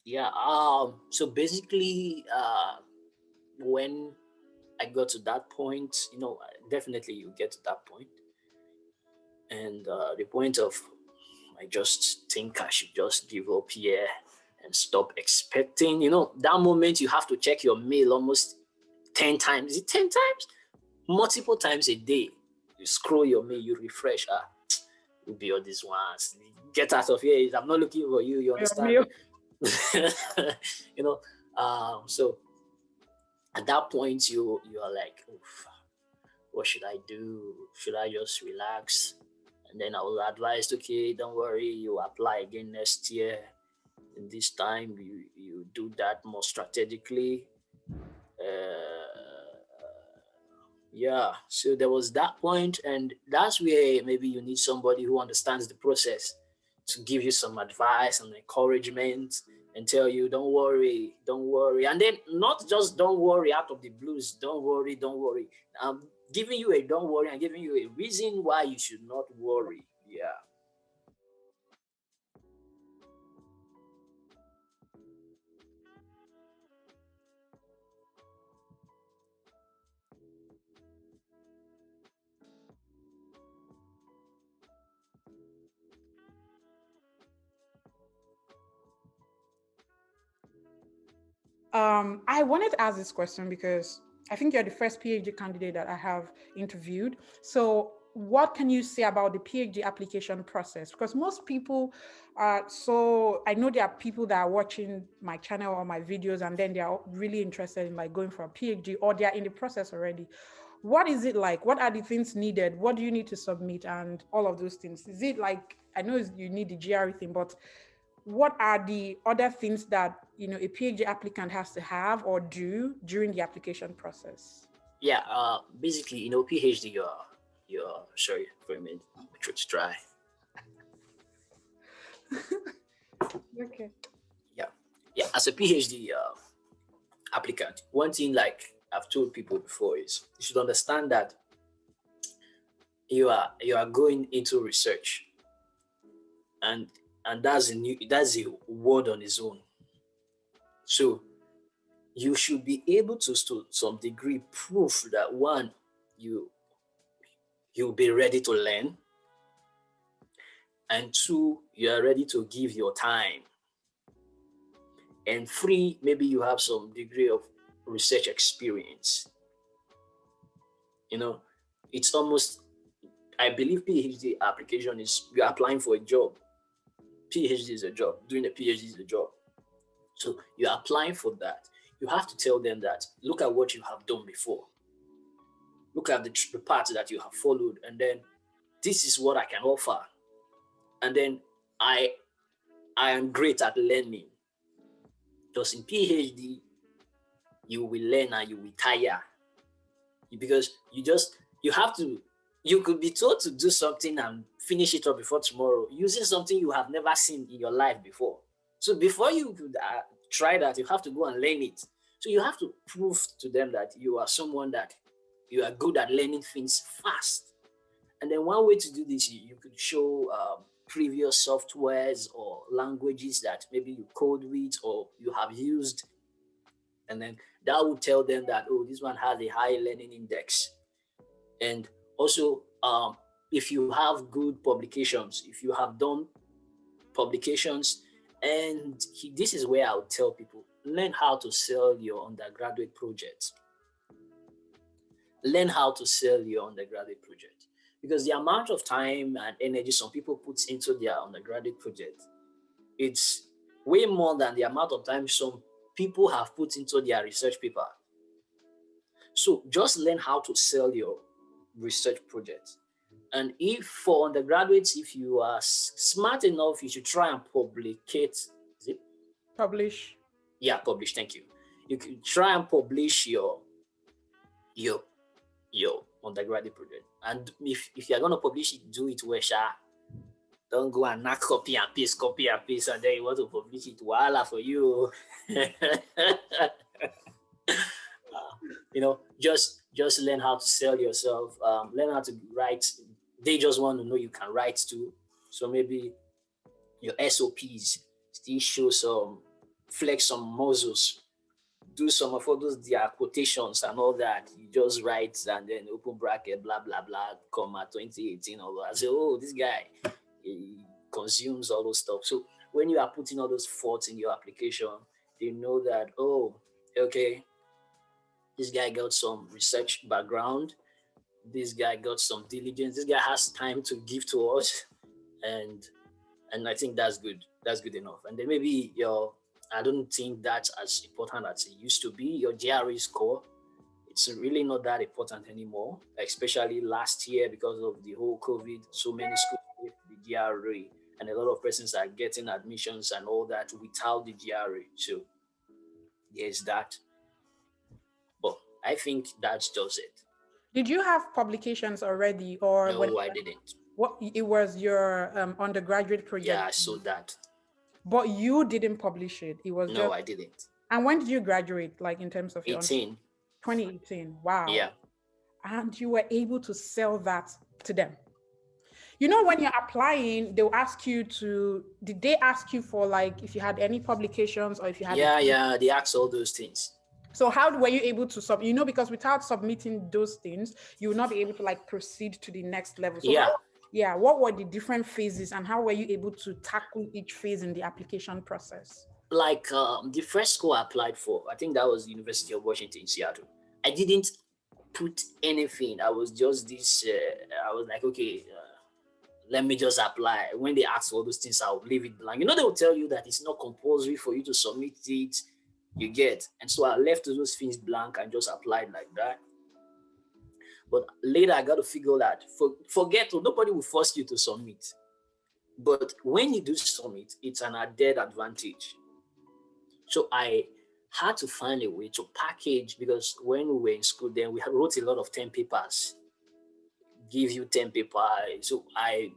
Yeah. So basically, when I got to that point, definitely you get to that point, and the point of I just think I should just give up here and stop expecting. That moment you have to check your mail almost 10 times. Is it 10 times? Multiple times a day. You scroll your mail, you refresh. You'll be all these ones. Get out of here. I'm not looking for you. You Your understand? meal. you know, so at that point you are like, oof, what should I do? Should I just relax? And then I was advised, okay, don't worry, you apply again next year. And this time you do that more strategically. Yeah, so there was that point, and that's where maybe you need somebody who understands the process to give you some advice and encouragement and tell you, don't worry. And then not just don't worry out of the blues, don't worry, don't worry. I'm giving you a don't worry and giving you a reason why you should not worry. Yeah. I wanted to ask this question because I think you're the first PhD candidate that I have interviewed. So, what can you say about the PhD application process? Because most people I know there are people that are watching my channel or my videos, and then they are really interested in like going for a PhD, or they are in the process already. What is it like? What are the things needed? What do you need to submit and all of those things? Is it like, I know you need the GRE thing, but what are the other things that a PhD applicant has to have or do during the application process? Yeah, basically, PhD, you're sorry for a minute, my throat's dry. Okay. Yeah, yeah. As a PhD applicant, one thing like I've told people before is you should understand that you are going into research, and that's a word on its own. So you should be able to some degree prove that one, you you'll be ready to learn, and two, you are ready to give your time, and three, maybe you have some degree of research experience. You know, it's almost, I believe PhD application is you're applying for a job. PhD is a job. Doing a PhD is a job. So you're applying for that. You have to tell them that look at what you have done before. Look at the path that you have followed, and then this is what I can offer. And then I I am great at learning. Just in PhD, you will learn and you will tire because you have to. You could be told to do something and finish it up before tomorrow using something you have never seen in your life before. So before you could try that, you have to go and learn it. So you have to prove to them that you are someone that you are good at learning things fast. And then one way to do this, you could show previous softwares or languages that maybe you code with or you have used, and then that would tell them that, oh, this one has a high learning index. And also, if you have good publications, if you have done publications, and this is where I would tell people, learn how to sell your undergraduate project. Learn how to sell your undergraduate project, because the amount of time and energy some people put into their undergraduate project, it's way more than the amount of time some people have put into their research paper. So just learn how to sell your research project. And if for undergraduates, if you are smart enough, you should try and publicate. Is it? Publish. Yeah, publish. Thank you. You can try and publish your your undergraduate project. And if you're gonna publish it, do it where don't go and knock copy and paste, and then you want to publish it. Voila for you. Just learn how to sell yourself. Learn how to write. They just want to know you can write too. So maybe your SOPs still show some flex some muscles, do some of all those their quotations and all that. You just write and then open bracket, blah blah blah, comma 2018, all that. I say, oh, this guy, he consumes all those stuff. So when you are putting all those thoughts in your application, they know that, oh, okay, this guy got some research background, this guy got some diligence, this guy has time to give to us, and I think that's good. That's good enough. And then maybe I don't think that's as important as it used to be. Your GRE score, it's really not that important anymore, especially last year because of the whole COVID. So many schools with the GRE, and a lot of persons are getting admissions and all that without the GRE. So there's that. But I think that's just it. Did you have publications already, or No, I didn't. what it was your undergraduate project? Yeah, I saw that. But you didn't publish it. It was No, just. I didn't. And when did you graduate? Like in terms of your 18. 2018. Wow. Yeah. And you were able to sell that to them. You know, when you're applying, they'll ask you did they ask you for like if you had any publications or if you had? Yeah, they ask all those things. So how were you able to because without submitting those things, you will not be able to like proceed to the next level. So what were the different phases and how were you able to tackle each phase in the application process? Like the first school I applied for, I think that was the University of Washington in Seattle. I didn't put anything. I was just this, I was like, okay, let me just apply. When they ask all those things, I'll leave it blank. You know, they will tell you that it's not compulsory for you to submit it, you get. And so I left those things blank and just applied like that. But later I got to figure that, forget, nobody will force you to submit. But when you do submit, it's an added advantage. So I had to find a way to package, because when we were in school then, we wrote a lot of 10 papers, give you 10 papers. So I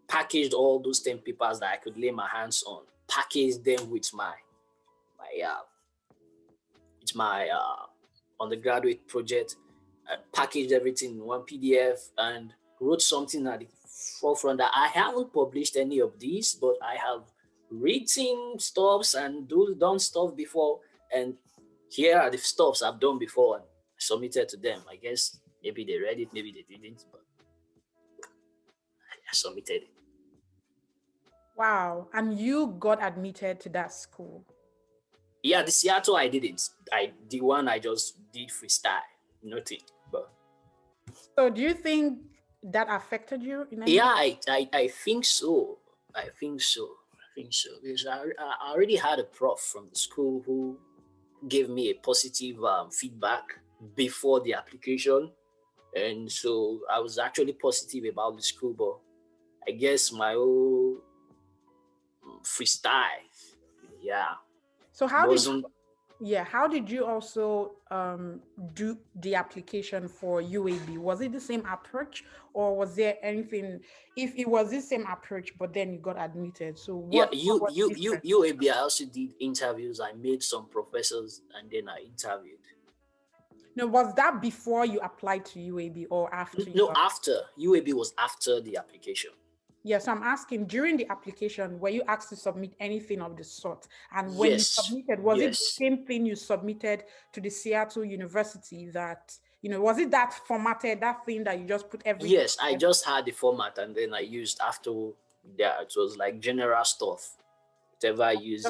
packaged all those 10 papers that I could lay my hands on, packaged them with my undergraduate project, packaged everything in one PDF and wrote something at the forefront that I haven't published any of these, but I have written stuffs and done stuff before, and here are the stuffs I've done before and submitted to them. I guess maybe they read it, maybe they didn't, but I submitted it. Wow. And you got admitted to that school? Yeah, the Seattle I didn't. The one I just did freestyle, nothing. But so do you think that affected you in any way? I think so. I think so. Because I already had a prof from the school who gave me a positive feedback before the application. And so I was actually positive about the school, but I guess my own freestyle, yeah. So how did you also do the application for UAB? Was it the same approach, or was there anything? If it was the same approach, but then you got admitted, so UAB, I also did interviews. I made some professors, and then I interviewed. No, was that before you applied to UAB or after? No, after. UAB was after the application. Yes, I'm asking, during the application, were you asked to submit anything of the sort? And when you submitted, was it the same thing you submitted to the Seattle University that, was it that formatted, that thing that you just put everything? Yes, I just had the format and then I used after that. It was like general stuff. Whatever I used,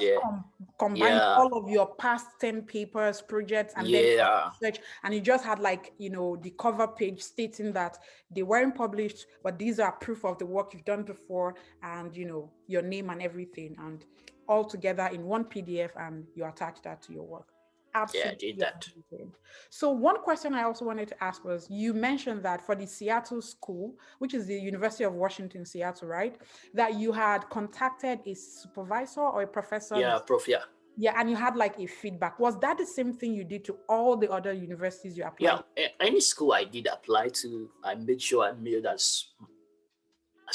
combine all of your past 10 papers, projects, and then research, and you just had like, the cover page stating that they weren't published, but these are proof of the work you've done before, and your name and everything, and all together in one PDF, and you attach that to your work. Absolutely. Yeah, I did that. So one question I also wanted to ask was, you mentioned that for the Seattle school, which is the University of Washington, Seattle, right? That you had contacted a supervisor or a professor. Yeah, prof, yeah. Yeah, and you had like a feedback. Was that the same thing you did to all the other universities you applied? Yeah, any school I did apply to, I made sure I mailed as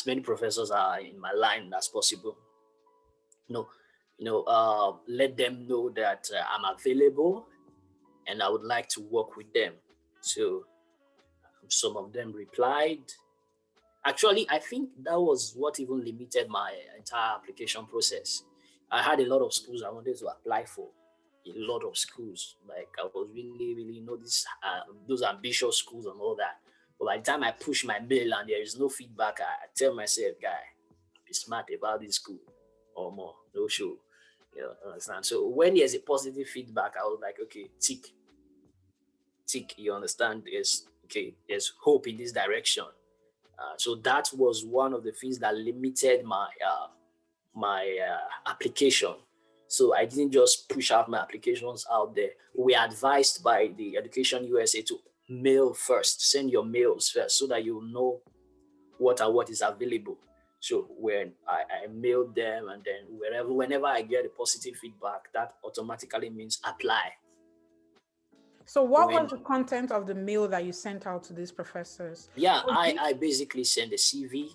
many professors are in my line as possible. Let them know that I'm available and I would like to work with them. So some of them replied. Actually, I think that was what even limited my entire application process. I had a lot of schools I wanted to apply for. A lot of schools. Like I was really, really, this those ambitious schools and all that. But by the time I push my mail and there is no feedback, I tell myself, guy, be smart about this school or more. No show. You know, understand? So when there's a positive feedback, I was like, okay, tick, you understand? There's hope in this direction. So that was one of the things that limited my application. So I didn't just push out my applications out there. We are advised by the Education USA to mail first, send your mails first, so that you know what is available. So when I mailed them, and then whenever I get a positive feedback, that automatically means apply. So what When was the content of the mail that you sent out to these professors? Yeah, Was it- I basically send a CV,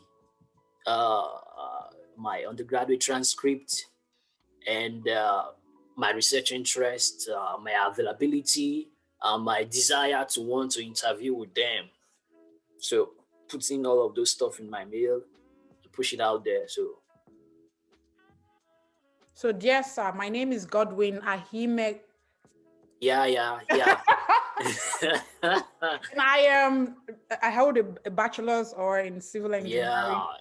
uh, my undergraduate transcript, and my research interest, my availability, my desire to want to interview with them. So putting all of those stuff in my mail, push it out there. So So dear sir, my name is Godwin Ahime. yeah. And I hold a bachelor's or in civil engineering.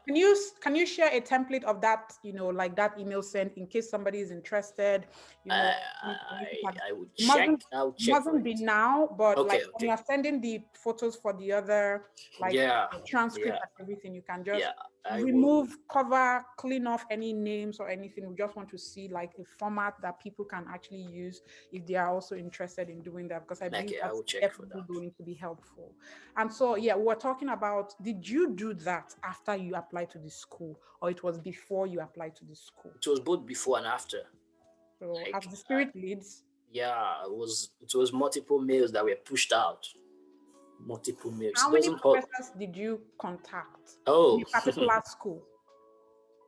Yeah, Can you share a template of that, like that email sent in case somebody is interested, you know, I, I would check. I'll it check for mustn't be it. now, but like Okay, when you're sending the photos for the other, like yeah, the transcript yeah, and everything, you can yeah. just I will. remove, cover, clean off any names or anything. We just want to see like a format that people can actually use if they are also interested in doing that, because I believe Okay, I that's will check for definitely that. going to be helpful. And so, yeah, we're talking about, did you do that after you applied to the school, or it was before you applied to the school? It was both before and after. So, as Like, the spirit leads, yeah, it was multiple mails that were pushed out. Multiple mails. how It many doesn't hurt. professors did you contact in Oh, a particular school?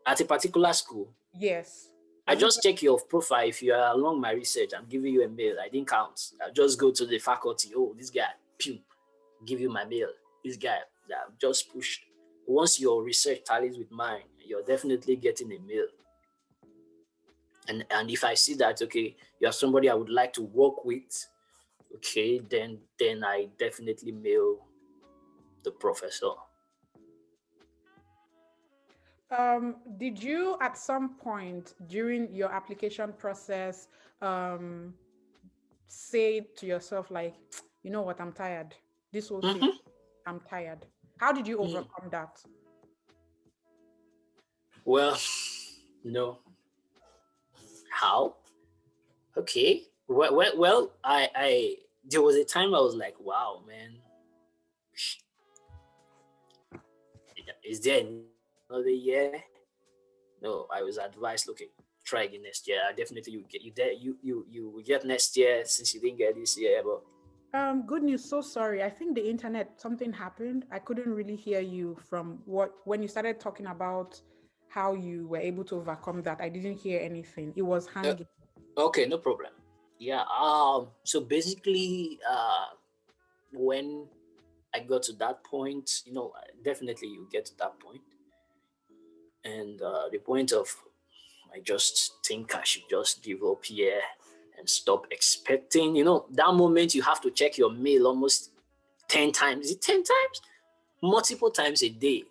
at a particular school, Yes. I Was it just check your profile. If you are along my research, I'm giving you a mail. I didn't count. I just go to the faculty. Oh, this guy, pew, give you my mail. This guy, that just push. Once your research tallies with mine, you're definitely getting a mail. And if I see that, okay, you're somebody I would like to work with, okay, then I definitely mail the professor. did you at some point during your application process um, say to yourself, like, you know what, I'm tired. This whole thing, Mm-hmm. I'm tired. How did you Mm. overcome that? Well, no. How? Okay. Well, I there was a time I was like, wow, man, is there another year? No, I was advised, okay, try again next year. Definitely you get you there. You will get next year since you didn't get this year. But Good news. So sorry. I think the internet, something happened. I couldn't really hear you from when you started talking about how you were able to overcome that. I didn't hear anything. It was hanging. okay, no problem. Yeah. So basically, when I got to that point, definitely you get to that point, and the point of I just think I should just give up here and stop expecting. That moment you have to check your mail almost 10 times. Is it 10 times? Multiple times a day.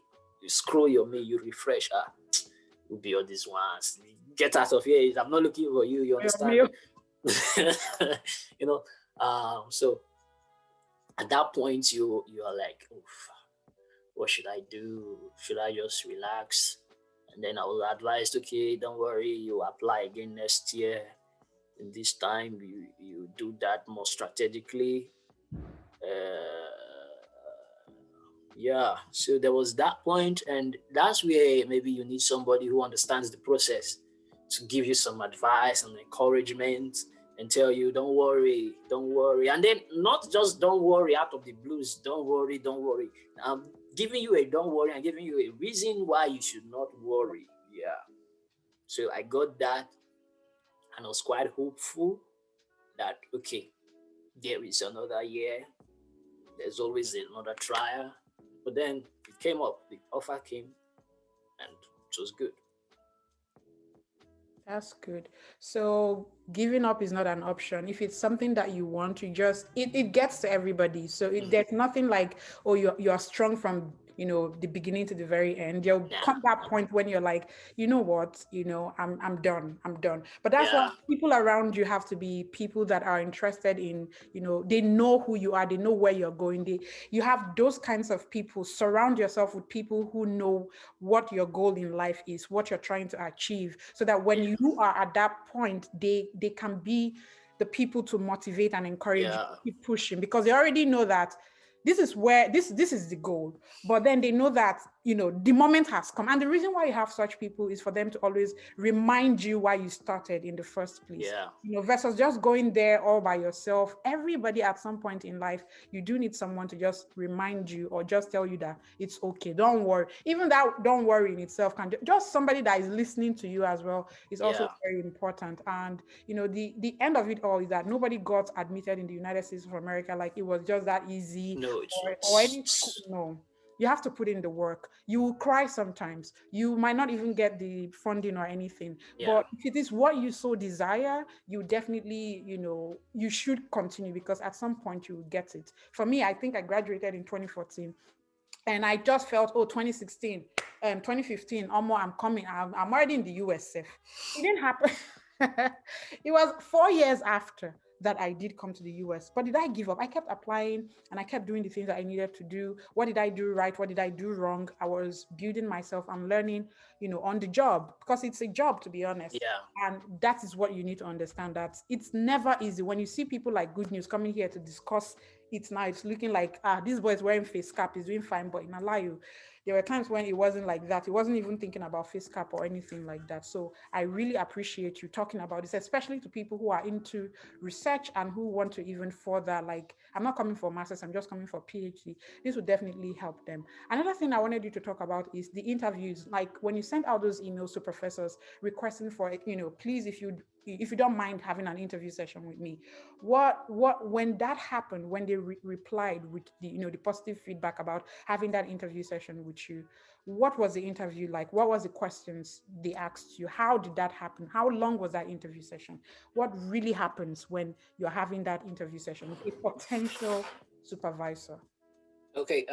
You scroll your mail, you refresh. Will be all these ones. Get out of here. I'm not looking for you. You Your understand mail. me? you know, so at that point you are like, oof, what should I do? Should I just relax? And then I was advised, okay, don't worry, you apply again next year. And this time you do that more strategically. Yeah, so there was that point, and that's where maybe you need somebody who understands the process to give you some advice and encouragement and tell you, don't worry. And then not just don't worry out of the blues, don't worry, don't worry. I'm giving you a don't worry and giving you a reason why you should not worry. Yeah. So I got that, and I was quite hopeful that, okay, there is another year, there's always another trial. But then it came up, the offer came, and it was good. That's good. So giving up is not an option. If it's something that you want to just it gets to everybody. So Mm. there's nothing like, oh, you're strong from the beginning to the very end. There'll Yeah, come that point when you're like, you know what, I'm done. I'm done. But that's why yeah, people around you have to be people that are interested in, they know who you are, they know where you're going. You have those kinds of people. Surround yourself with people who know what your goal in life is, what you're trying to achieve, so that when yeah, you are at that point, they can be the people to motivate and encourage you yeah, to keep pushing, because they already know that this is where this is the goal. But then they know that the moment has come, and the reason why you have such people is for them to always remind you why you started in the first place, yeah, versus just going there all by yourself. Everybody at some point in life, you do need someone to just remind you or just tell you that it's okay, don't worry. Even that don't worry in itself can just somebody that is listening to you as well is also yeah. very important. And the end of it all is that nobody got admitted in the United States of America like it was just that easy, No, it's or any school. not. No, you have to put in the work. You will cry sometimes. You might not even get the funding or anything. Yeah. But if it is what you so desire, you definitely, you should continue, because at some point you will get it. For me, I think I graduated in 2014, and I just felt, oh, 2016, 2015, I'm coming. I'm already in the US. It didn't happen. It was 4 years after that I did come to the US. But did I give up? I kept applying and I kept doing the things that I needed to do. What did I do right? What did I do wrong? I was building myself and learning, on the job, because it's a job, to be honest. Yeah. And that is what you need to understand, that it's never easy. When you see people like Good News coming here to discuss it now, it's looking like, this boy is wearing face cap, he's doing fine. But in Alayu, there were times when it wasn't like that. He wasn't even thinking about face cap or anything like that. So I really appreciate you talking about this, especially to people who are into research and who want to even further. Like, I'm not coming for masters, I'm just coming for PhD. This would definitely help them. Another thing I wanted you to talk about is the interviews. Like, when you send out those emails to professors requesting for, please, if you don't mind having an interview session with me, what when that happened, when they replied with the positive feedback about having that interview session with you, what was the interview like? What was the questions they asked you? How did that happen? How long was that interview session? What really happens when you're having that interview session with a potential supervisor? Okay.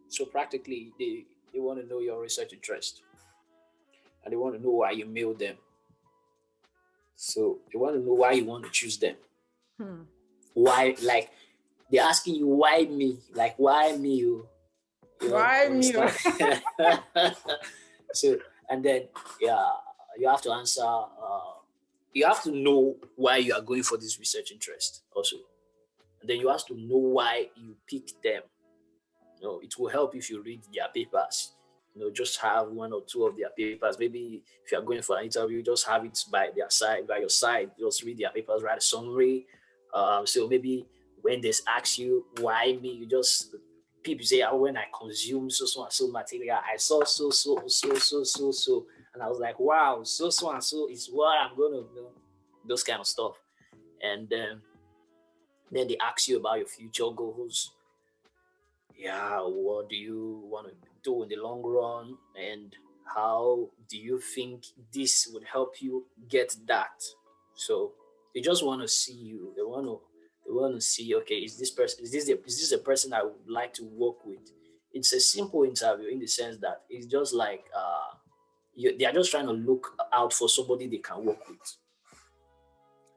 So practically, they want to know your research interest, and they want to know why you mailed them. So they want to know why you want to choose them. Hmm. Why, like, they're asking you why me, like why me, you Why me? understand? So, and then, yeah, you have to answer. You have to know why you are going for this research interest also, and then you have to know why you pick them. It will help if you read their papers. Just have one or two of their papers. Maybe if you are going for an interview, just have it by their side, by your side. Just read their papers, write a summary. So maybe when they ask you why me, you just people say, when I consume so and so material, I saw so, and I was like, wow, so and so is what I'm gonna do. Those kind of stuff, and then they ask you about your future goals. Yeah, what do you want to do in the long run, and how do you think this would help you get that? So they just want to see you. They want to see, okay, is this a person I would like to work with? It's a simple interview in the sense that it's just like they are just trying to look out for somebody they can work with.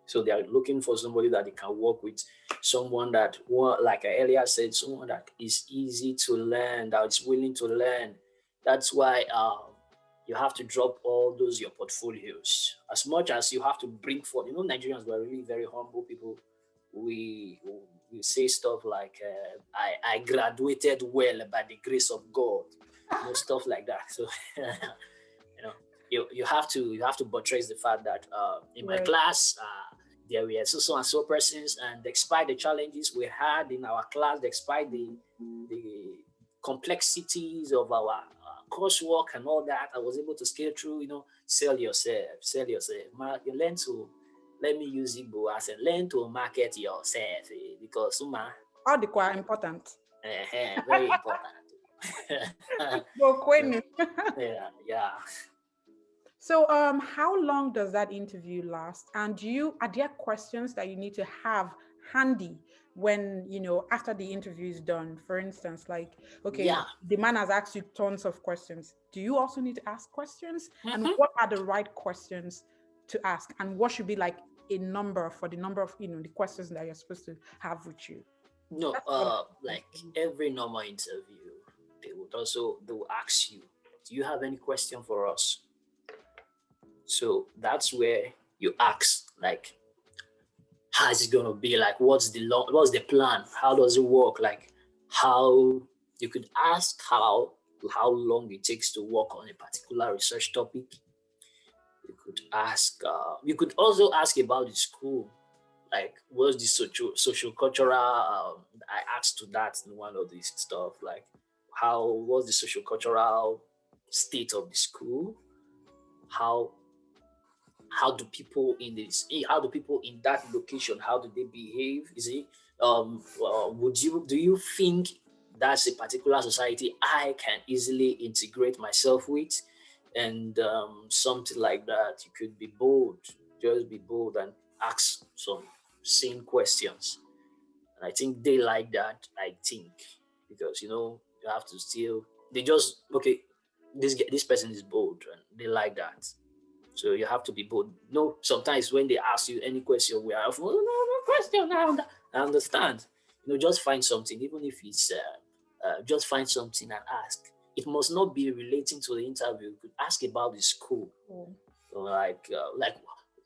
So they are looking for somebody that they can work with, someone that, like I earlier said, someone that is easy to learn, that is willing to learn. That's why you have to drop all those your portfolios. As much as you have to bring forth, Nigerians were really very humble people. We say stuff like, I graduated well by the grace of God, stuff like that. So you know you have to buttress the fact that in my Right. class there were so and so persons, and despite the challenges we had in our class, despite the complexities of our coursework and all that, I was able to scale through. Sell yourself. You learn to, let me use Igbo as a learn to market yourself, because All the quite important. very important. Go Queen. Yeah, yeah. So, how long does that interview last? And are there questions that you need to have handy when, after the interview is done? For instance, like, okay, Yeah. the man has asked you tons of questions. Do you also need to ask questions? And Mhm. what are the right questions to ask? And what should be like a number for the number of, the questions that you're supposed to have with you? No, That's a lot of questions like for me. every normal interview, they will ask you, do you have any question for us? So that's where you ask, like, how's it gonna be? Like, what's the plan? How does it work? Like, how you could ask how long it takes to work on a particular research topic. You could ask. You could also ask about the school, like what's the social cultural. I asked to that in one of these stuff, like how was the social cultural state of the school? How how do people in that location, how do they behave? Is it do you think that's a particular society I can easily integrate myself with? And something like that. You could be bold, just be bold and ask some same questions. And I think they like that, I think, because you have to still, they just, okay, this person is bold and they like that. So you have to be bold. No, sometimes when they ask you any question, we are, oh, no question. I understand. Just find something, even if it's just find something and ask. It must not be relating to the interview. You could ask about the school, Cool. like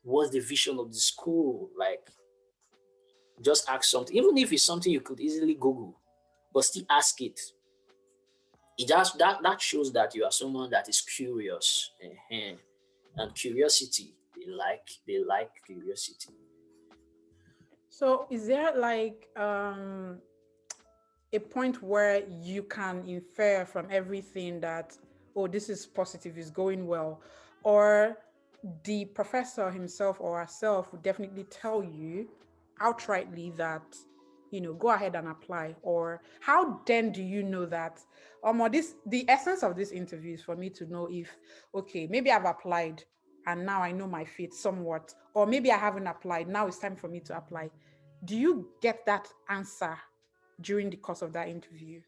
what's the vision of the school? Like, just ask something, even if it's something you could easily Google, but still ask it. It just that shows that you are someone that is curious. And curiosity, they like curiosity. So, is there like a point where you can infer from everything that, oh, this is positive, is going well, or the professor himself or herself would definitely tell you outrightly that, go ahead and apply? Or how then do you know that? This, the essence of this interview is for me to know if, okay, maybe I've applied and now I know my fate somewhat, or maybe I haven't applied, now it's time for me to apply. Do you get that answer during the course of that interview?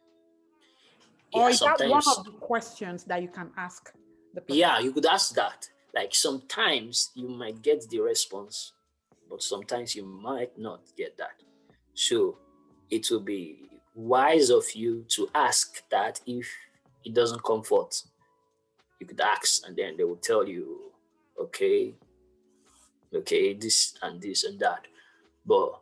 Or Yeah, is that one sometimes. of the questions that you can ask the person? Yeah, you could ask that. Like, sometimes you might get the response, but sometimes you might not get that. So it will be wise of you to ask that. If it doesn't comfort, you could ask, and then they will tell you, okay, okay, this and this and that. But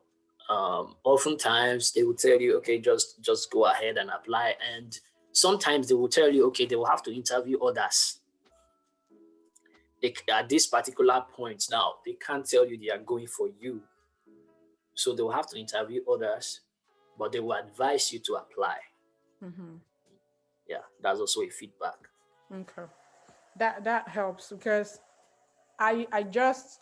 oftentimes they will tell you, okay, just go ahead and apply. And sometimes they will tell you, okay, they will have to interview others. At this particular point now, they can't tell you they are going for you. So they will have to interview others, but they will advise you to apply. Mm-hmm. Yeah, that's also a feedback. Okay. That helps because I just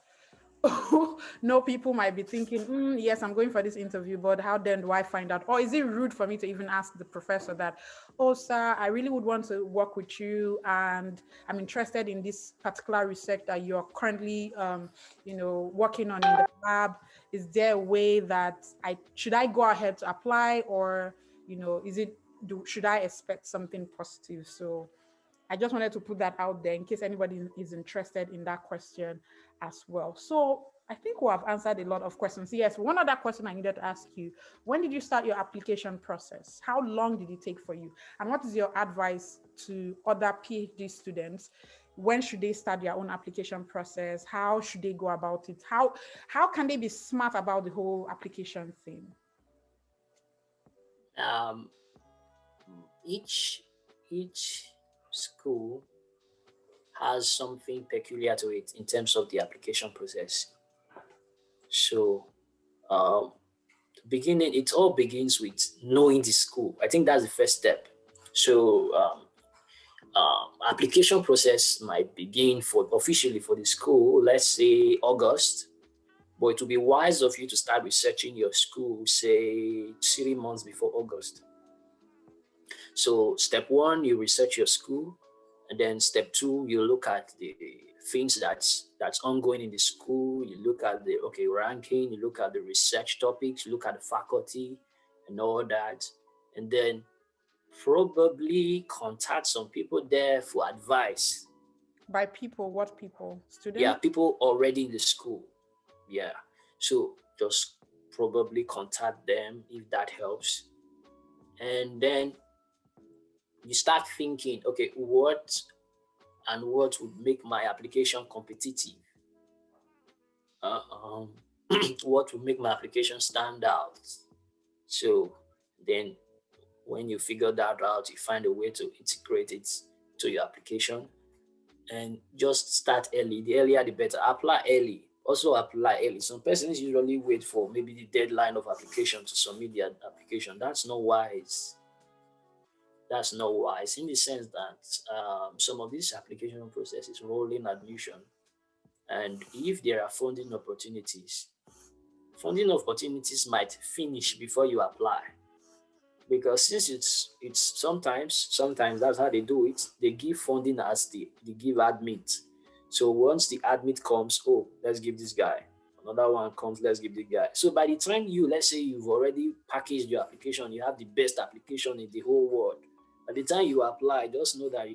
know people might be thinking, yes, I'm going for this interview, but how then do I find out? Or is it rude for me to even ask the professor that, oh, sir, I really would want to work with you, and I'm interested in this particular research that you're currently, working on in the lab. Is there a way that should I go ahead to apply, or is it should I expect something positive? So I just wanted to put that out there in case anybody is interested in that question as well. So I think we have answered a lot of questions. Yes, one other question I needed to ask you: when did you start your application process? How long did it take for you? And what is your advice to other PhD students? When should they start their own application process? How should they go about it? How can they be smart about the whole application thing? Um, each school has something peculiar to it in terms of the application process. So, um, it all begins with knowing the school. I think that's the first step. So, application process might begin for officially for the school, let's say August, but it will be wise of you to start researching your school, say 3 months before August. So step one, you research your school, and then step two, you look at the things that's ongoing in the school. You look at the ranking, you look at the research topics, you look at the faculty and all that, and then probably contact some people there for advice. By people, what people? Yeah, Students? people already in the school. Yeah, so just probably contact them if that helps, and then you start thinking, okay, what would make my application competitive? Uh, um, what would make my application stand out? So then, when you figure that out, you find a way to integrate it to your application, and just start early. The earlier, the better. Apply early. Also apply early. Some persons usually wait for maybe the deadline of application to submit their application. That's not wise. That's not wise in the sense that some of these application processes rolling admission, and if there are funding opportunities might finish before you apply, because since it's sometimes that's how they do it. They give funding as they give admit. So once the admit comes, oh, let's give this guy. Another one comes, let's give the guy. So by the time let's say you've already packaged your application, you have the best application in the whole world. By the time you apply, just know that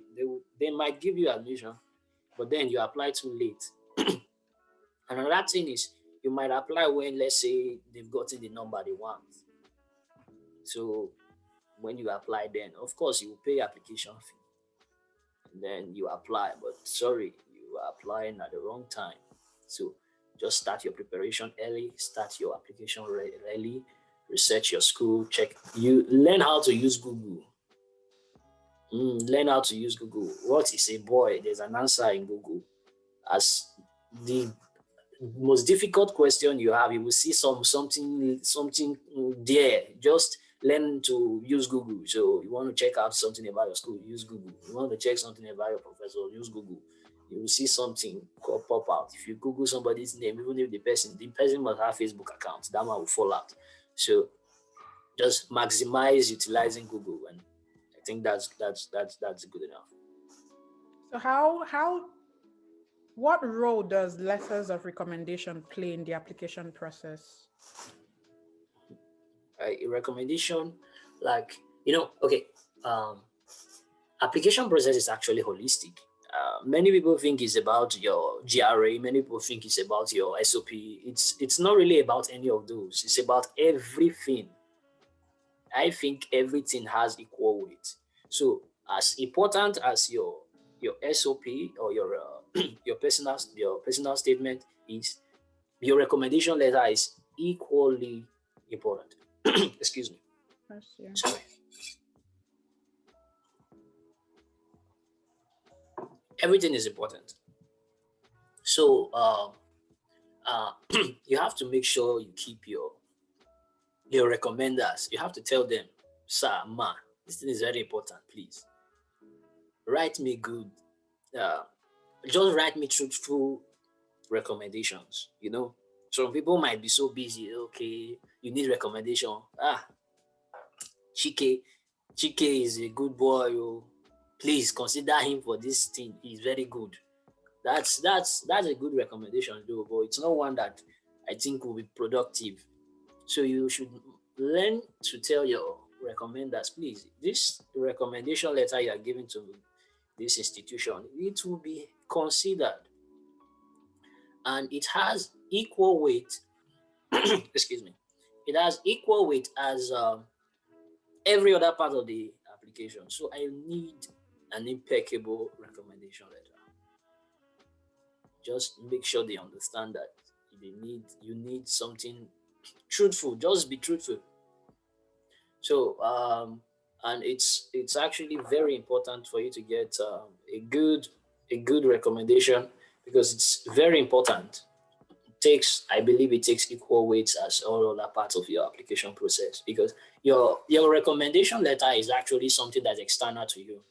they might give you admission, but then you apply too late. And another thing is, you might apply when, let's say, they've gotten the number they want. So when you apply, then of course you will pay application fee, and then you apply. But sorry, you are applying at the wrong time. So just start your preparation early, start your application early, research your school, learn how to use Google. Learn how to use Google. What is a boy? There's an answer in Google. As the most difficult question you have, you will see something there. Just learn to use Google. So you want to check out something about your school, use Google. You want to check something about your professor, use Google. You will see something pop out. If you Google somebody's name, even if the person must have Facebook account, that one will fall out. So just maximize utilizing Google, and I think that's good enough. So what role does letters of recommendation play in the application process? A recommendation, like, okay, application process is actually holistic. Many people think it's about your GRA. Many people think it's about your SOP. It's not really about any of those. It's about everything. I think everything has equal weight. So as important as your SOP or your personal statement is, your recommendation letter is equally important. Excuse me. Sorry. Everything is important. So you have to make sure you keep your recommenders. You have to tell them, sir, ma, this thing is very important. Please write me good. Just write me truthful recommendations. Some people might be so busy. Okay, you need recommendation. Chike is a good boy. Oh. Please consider him for this thing. He's very good. That's a good recommendation, though, but it's not one that I think will be productive. So you should learn to tell your recommenders, please, this recommendation letter you are giving to this institution, it will be considered, and it has equal weight. Excuse me. It has equal weight as every other part of the application. So I need an impeccable recommendation letter. Just make sure they understand that you need something truthful. Just be truthful. So and it's actually very important for you to get a good recommendation, because it's very important. I believe it takes equal weight as all other parts of your application process, because your recommendation letter is actually something that's external to you.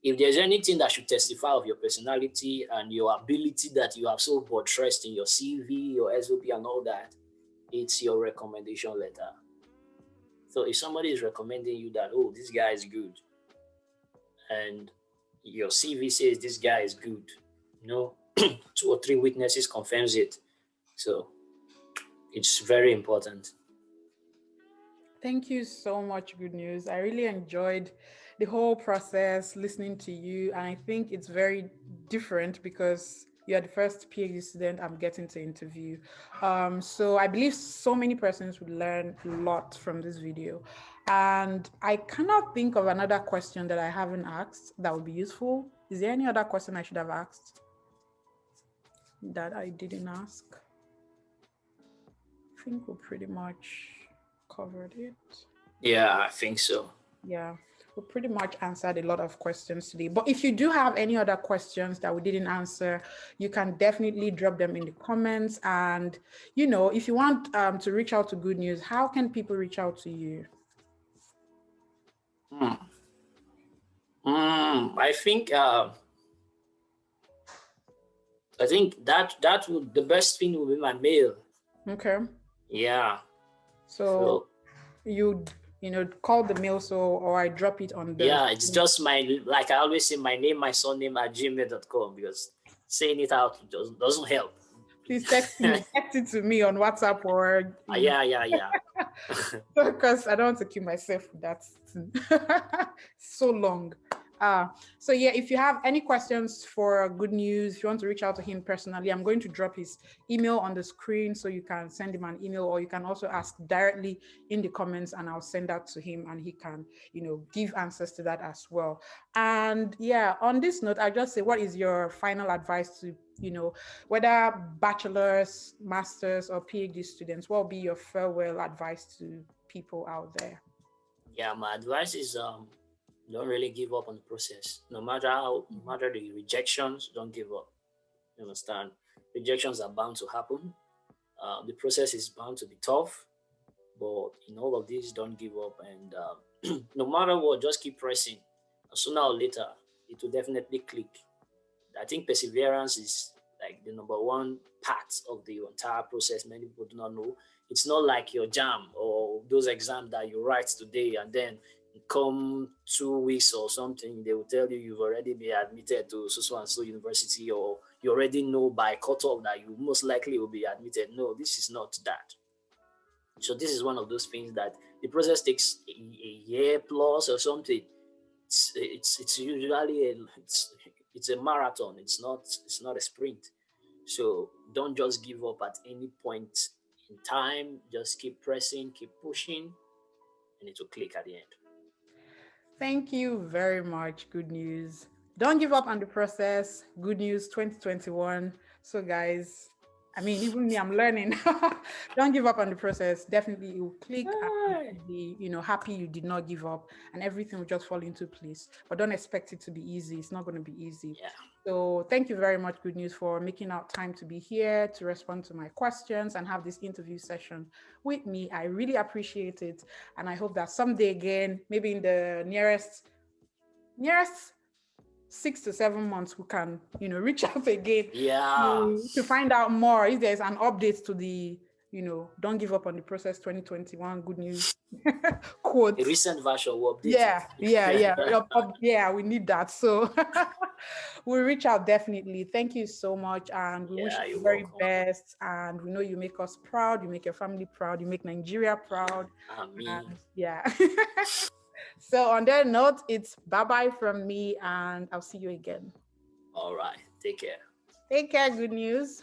If there's anything that should testify of your personality and your ability that you have so buttressed in your CV, your SOP and all that, it's your recommendation letter. So if somebody is recommending you that, oh, this guy is good, and your CV says this guy is good, 2 or 3 witnesses confirms it. So it's very important. Thank you so much, Good News. I really enjoyed the whole process listening to you. And I think it's very different because you're the first PhD student I'm getting to interview. So I believe so many persons would learn a lot from this video. And I cannot think of another question that I haven't asked that would be useful. Is there any other question I should have asked that I didn't ask? I think we pretty much covered it. Yeah, I think so. Yeah, we pretty much answered a lot of questions today. But if you do have any other questions that we didn't answer, you can definitely drop them in the comments. And, if you want to reach out to Good News, how can people reach out to you? I think that would, the best thing would be my mail. Okay. Yeah. So you call the mail, or I drop it on the... Yeah, it's just like I always say, my name, my surname at gmail.com, because saying it out doesn't help. Please text it to me on WhatsApp or... Yeah. Because I don't want to kill myself with that. So long. So yeah, if you have any questions for Good News, if you want to reach out to him personally, I'm going to drop his email on the screen so you can send him an email, or you can also ask directly in the comments and I'll send that to him and he can, give answers to that as well. And yeah, on this note, I just say, what is your final advice to, whether bachelor's, master's, or PhD students? What will be your farewell advice to people out there? Yeah, my advice is don't really give up on the process. No matter the rejections, don't give up. You understand? Rejections are bound to happen. The process is bound to be tough, but in all of this, don't give up. And no matter what, just keep pressing. Sooner or later, it will definitely click. I think perseverance is like the number one part of the entire process. Many people do not know. It's not like your jam or those exams that you write today and then come 2 weeks or something, they will tell you you've already been admitted to so and so university, or you already know by cutoff that you most likely will be admitted. No, this is not that. So this is one of those things that the process takes a year plus or something. It's usually it's a marathon. It's not a sprint. So don't just give up at any point in time. Just keep pressing, keep pushing, and it will click at the end. Thank you very much, Good News. Don't give up on the process. Good News 2021. So guys, even me, I'm learning. Don't give up on the process. Definitely it will click and be, happy you did not give up, and everything will just fall into place. But don't expect it to be easy. It's not going to be easy. Yeah. So thank you very much, Good News, for making out time to be here to respond to my questions and have this interview session with me. I really appreciate it. And I hope that someday again, maybe in the nearest 6 to 7 months, we can, reach out again to find out more if there's an update to the, don't give up on the process 2021 Good News quote. A recent version will update. Yeah, we need that. So we'll reach out definitely. Thank you so much, and we wish you the very best. And we know you make us proud, you make your family proud, you make Nigeria proud. Yeah. So on that note, it's bye-bye from me, and I'll see you again. All right. Take care. Take care, Good News.